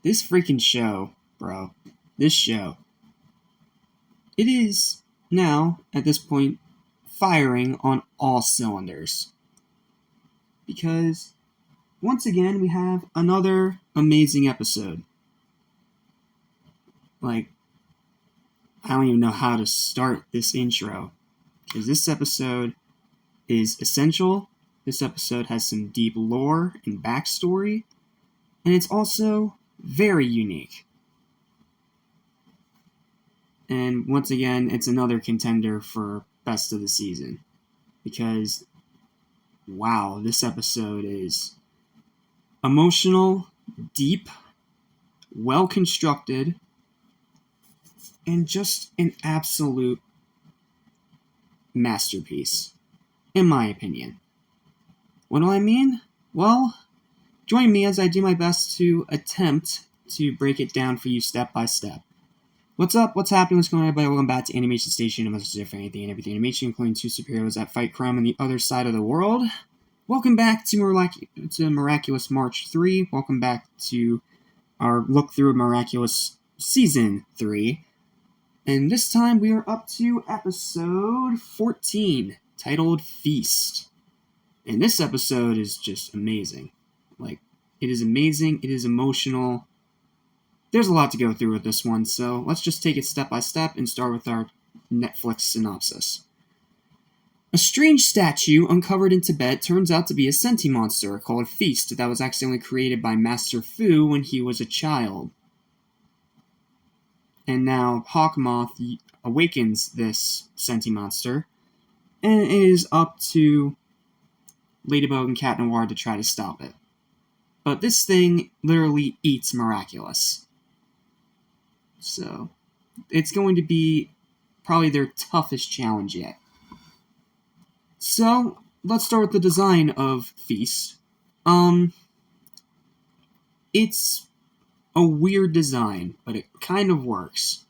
This freaking show, bro. This show. It is now, at this point, firing on all cylinders. Because, once again, we have another amazing episode. I don't even know how to start this intro. Because this episode is essential. This episode has some deep lore and backstory. And it's also very unique. And once again, it's another contender for best of the season. Because, wow, this episode is emotional, deep, well-constructed, and just an absolute masterpiece, in my opinion. What do I mean? Well, join me as I do my best to attempt to break it down for you step by step. What's up? What's happening? What's going on, everybody? Welcome back to Animation Station, a message for anything and everything animation, including two superheroes that fight crime on the other side of the world. Welcome back to Miraculous March 3. Welcome back to our look through Miraculous Season 3. And this time we are up to episode 14, titled Feast. And this episode is just amazing. It is amazing, it is emotional. There's a lot to go through with this one, so let's just take it step by step and start with our Netflix synopsis. A strange statue uncovered in Tibet turns out to be a senti monster called Feast that was accidentally created by Master Fu when he was a child. And now Hawkmoth awakens this senti monster, and it is up to Ladybug and Cat Noir to try to stop it. But this thing literally eats Miraculous. So, it's going to be probably their toughest challenge yet. So, let's start with the design of Feast. It's a weird design, but it kind of works.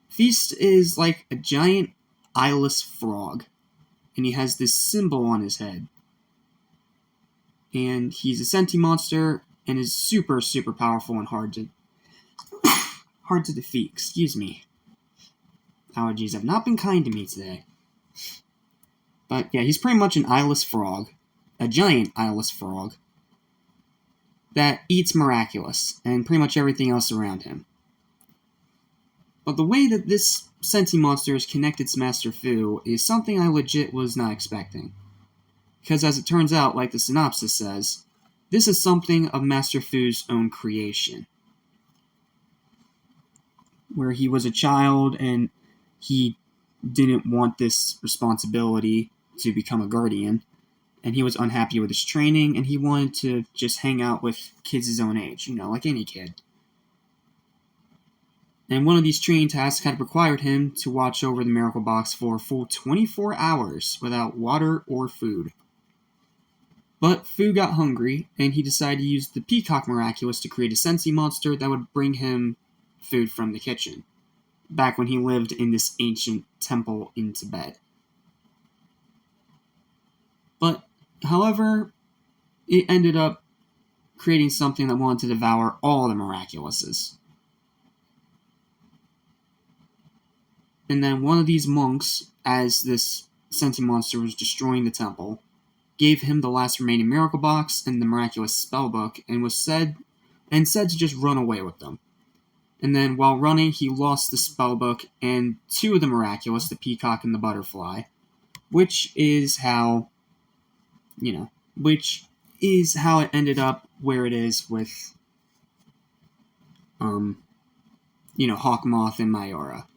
Feast is like a giant eyeless frog, and he has this symbol on his head. And he's a senti monster, and is super, super powerful and hard to defeat. Excuse me. Allergies have not been kind to me today. But yeah, he's pretty much an eyeless frog, a giant eyeless frog, that eats Miraculous, and pretty much everything else around him. But the way that this senti monster is connected to Master Fu is something I legit was not expecting. Because as it turns out, like the synopsis says, this is something of Master Fu's own creation. Where he was a child and he didn't want this responsibility to become a guardian. And he was unhappy with his training, and he wanted to just hang out with kids his own age, like any kid. And one of these training tasks had required him to watch over the Miracle Box for a full 24 hours without water or food. But Fu got hungry, and he decided to use the Peacock Miraculous to create a senti monster that would bring him food from the kitchen, back when he lived in this ancient temple in Tibet. But, however, it ended up creating something that wanted to devour all the Miraculouses. And then one of these monks, as this senti monster was destroying the temple, gave him the last remaining Miracle Box and the Miraculous Spellbook, and said to just run away with them. And then, while running, he lost the Spellbook and two of the Miraculous, the Peacock and the Butterfly, which is how it ended up where it is with, Hawkmoth and Mayora.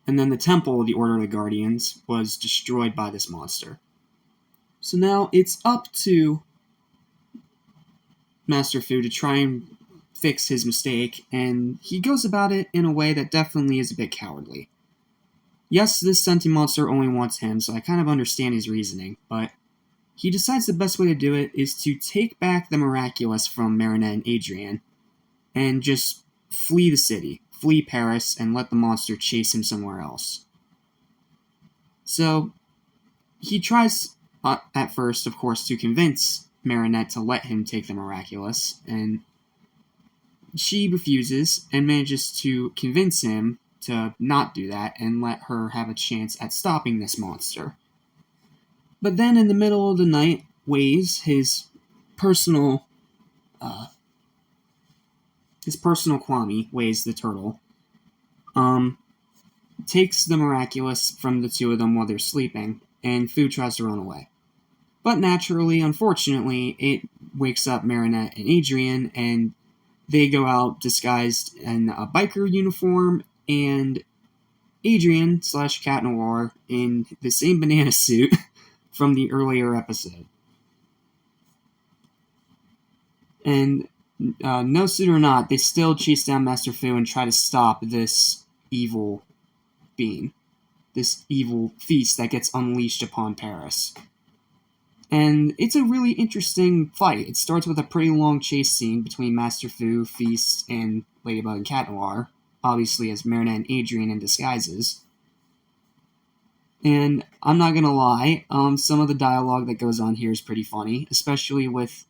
And then the temple, the Order of the Guardians, was destroyed by this monster. So now it's up to Master Fu to try and fix his mistake, and he goes about it in a way that definitely is a bit cowardly. Yes, this senti monster only wants him, so I kind of understand his reasoning, but he decides the best way to do it is to take back the Miraculous from Marinette and Adrian, and just flee the city. Flee Paris and let the monster chase him somewhere else. So, he tries, at first, of course, to convince Marinette to let him take the Miraculous, and she refuses and manages to convince him to not do that and let her have a chance at stopping this monster. But then in the middle of the night, Waze, his personal Kwami, Waze the turtle, takes the Miraculous from the two of them while they're sleeping, and Fu tries to run away. But naturally, unfortunately, it wakes up Marinette and Adrian, and they go out disguised in a biker uniform, and Adrian / Cat Noir in the same banana suit from the earlier episode. And no suit or not, they still chase down Master Fu and try to stop this evil being, this evil feast that gets unleashed upon Paris. And it's a really interesting fight. It starts with a pretty long chase scene between Master Fu, Feast, and Ladybug and Cat Noir, obviously as Marinette and Adrian in disguises. And I'm not gonna lie, some of the dialogue that goes on here is pretty funny, especially with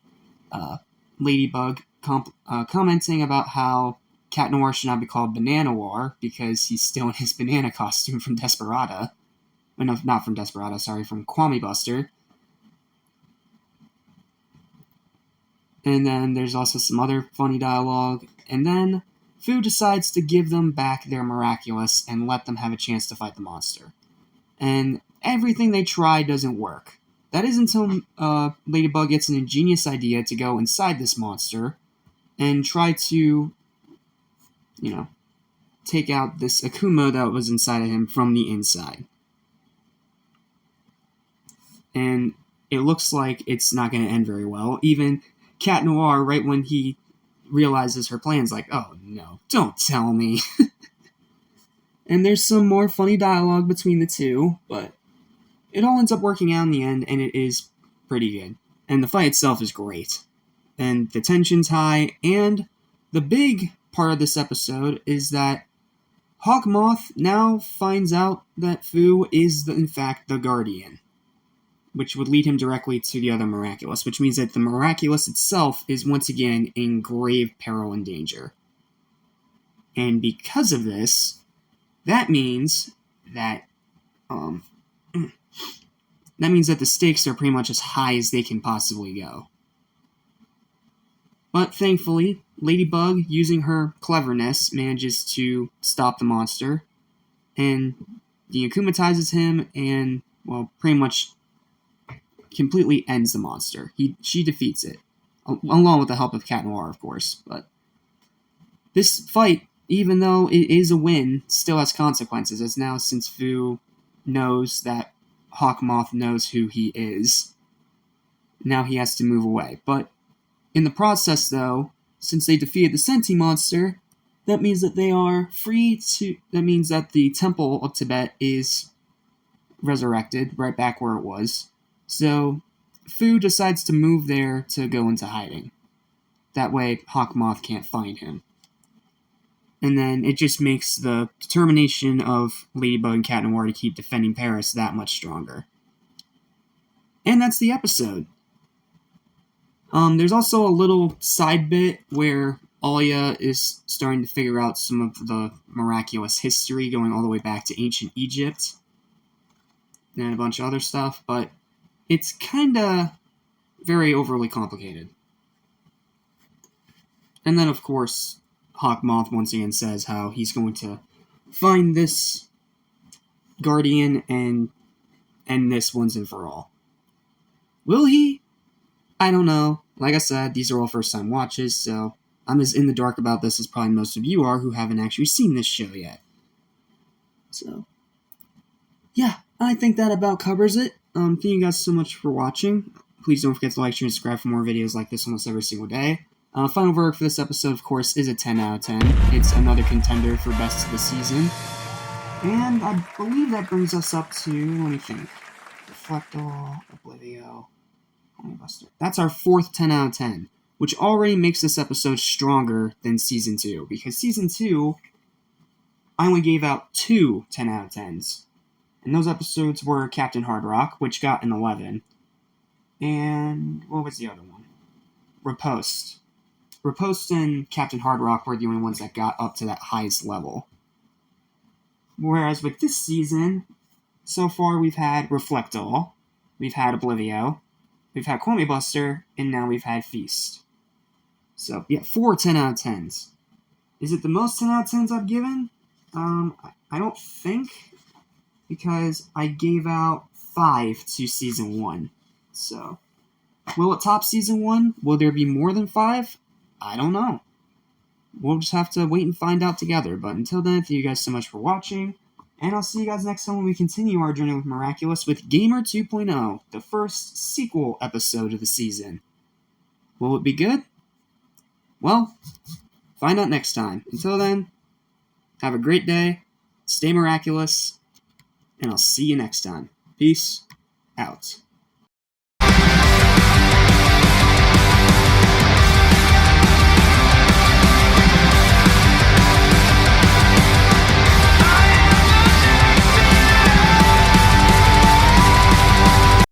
Ladybug commenting about how Cat Noir should not be called Banana Noir because he's still in his banana costume from Desperada. No, not from Desperada, sorry, from Kwami Buster. And then there's also some other funny dialogue. And then Fu decides to give them back their Miraculous and let them have a chance to fight the monster. And everything they try doesn't work. That is until Ladybug gets an ingenious idea to go inside this monster and try to, take out this Akuma that was inside of him from the inside. And it looks like it's not going to end very well. Even Cat Noir, right when he realizes her plan's like, oh no, don't tell me. And there's some more funny dialogue between the two, but it all ends up working out in the end, and it is pretty good. And the fight itself is great. And the tension's high, and the big part of this episode is that Hawkmoth now finds out that Fu is, in fact, the Guardian, which would lead him directly to the other Miraculous, which means that the Miraculous itself is once again in grave peril and danger. And because of this, that means that the stakes are pretty much as high as they can possibly go. But thankfully, Ladybug, using her cleverness, manages to stop the monster, and deakumatizes him, and, well, pretty much completely ends the monster. She defeats it, along with the help of Cat Noir, of course. But this fight, even though it is a win, still has consequences, as now since Fu knows that Hawkmoth knows who he is, now he has to move away. But in the process, though, since they defeated the Senti monster, that means that they are free to... That means that the Temple of Tibet is resurrected, right back where it was. So, Fu decides to move there to go into hiding. That way, Hawkmoth can't find him. And then it just makes the determination of Ladybug and Cat Noir to keep defending Paris that much stronger. And that's the episode. There's also a little side bit where Alia is starting to figure out some of the Miraculous history going all the way back to ancient Egypt and a bunch of other stuff, but it's kinda very overly complicated. And then, of course, Hawkmoth once again says how he's going to find this Guardian and end this once and for all. Will he? I don't know. Like I said, these are all first-time watches, so I'm as in the dark about this as probably most of you are who haven't actually seen this show yet. So, yeah, I think that about covers it. Thank you guys so much for watching. Please don't forget to like, share, and subscribe for more videos like this almost every single day. Final verdict for this episode, of course, is a 10 out of 10. It's another contender for best of the season. And I believe that brings us up to, let me think, Reflector, Oblivio, Buster. That's our fourth 10 out of 10, which already makes this episode stronger than Season 2, because Season 2, I only gave out 2 10 out of 10s. And those episodes were Captain Hard Rock, which got an 11, and what was the other one? Riposte. Riposte and Captain Hardrock were the only ones that got up to that highest level. Whereas with this season, so far we've had Reflectol, we've had Oblivio, we've had Call Me Buster, and now we've had Feast. So, yeah, 4 10 out of 10s. Is it the most 10 out of 10s I've given? I don't think, because I gave out 5 to Season 1. So, will it top Season 1? Will there be more than 5? I don't know. We'll just have to wait and find out together. But until then, thank you guys so much for watching. And I'll see you guys next time when we continue our journey with Miraculous with Gamer 2.0, the first sequel episode of the season. Will it be good? Well, find out next time. Until then, have a great day, stay miraculous, and I'll see you next time. Peace out.